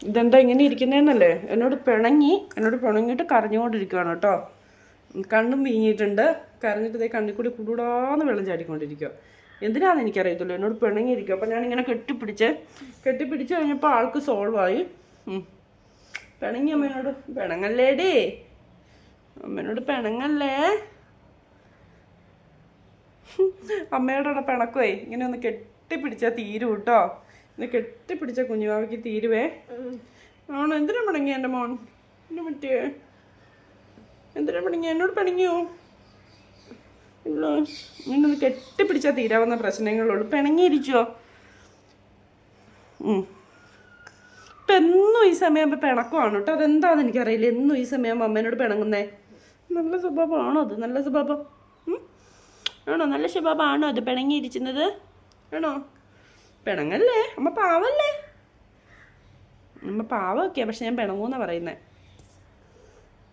ഇതെന്താ ഇങ്ങനെ ഇരിക്കുന്നതെന്നല്ലേ, എന്നോട് പിണങ്ങിയിട്ട് കരഞ്ഞുകൊണ്ടിരിക്കുകയാണ് കേട്ടോ. കണ്ണും വീങ്ങിയിട്ടുണ്ട്, കരഞ്ഞിട്ട് ഇതേ കണ്ണിൽ കൂടി കുടൂടാന്ന് വെള്ളം ചാടിക്കൊണ്ടിരിക്കുക. എന്തിനാണെന്ന് എനിക്കറിയത്തില്ല, എന്നോട് പിണങ്ങിയിരിക്കും. അപ്പോൾ ഞാനിങ്ങനെ കെട്ടിപ്പിടിച്ച് കഴിഞ്ഞപ്പോൾ ആൾക്ക് സോൾവായി. പിണങ്ങി അമ്മേനോട് പിണങ്ങല്ലേടേ, അമ്മേനോട് പിണങ്ങല്ലേ. അമ്മയോടെ പിണക്കുവേ ഇങ്ങനെ ഒന്ന് കെട്ടിപ്പിടിച്ചാൽ തീരും കേട്ടോ. ഇന്ന് കെട്ടിപ്പിടിച്ച കുഞ്ഞുമാവയ്ക്ക് തീരുവേ. ആണോ? എന്തിനാ പിണങ്ങി എൻ്റെ മോൻ? എന്നെ പറ്റിയേ എന്തിനാ പിണങ്ങി? എന്നോട് പിണങ്ങിയോ? ഇല്ല, ഇങ്ങനൊന്ന് കെട്ടിപ്പിടിച്ചാൽ തീരാവുന്ന പ്രശ്നങ്ങളുള്ളൂ. പിണങ്ങിയിരിച്ചോ? ഇപ്പം എന്നും ഈ സമയമാകുമ്പോൾ പിണക്കമാണ് കേട്ടോ. അതെന്താണെന്ന് എനിക്കറിയില്ല, എന്നും ഈ സമയമാകുമ്പോൾ അമ്മേനോട് പിണങ്ങുന്നേ. നല്ല സ്വഭാവമാണോ അത്? നല്ല സ്വഭാവം ആണോ? നല്ല സ്വഭാവമാണോ അത്? പിണങ്ങിയിരിക്കുന്നത് ആണോ? പിണങ്ങല്ലേ, അമ്മ പാവല്ലേ? അമ്മ പാവമൊക്കെയാണ്, പക്ഷെ ഞാൻ പിണങ്ങൂന്നാണ് പറയുന്നത്.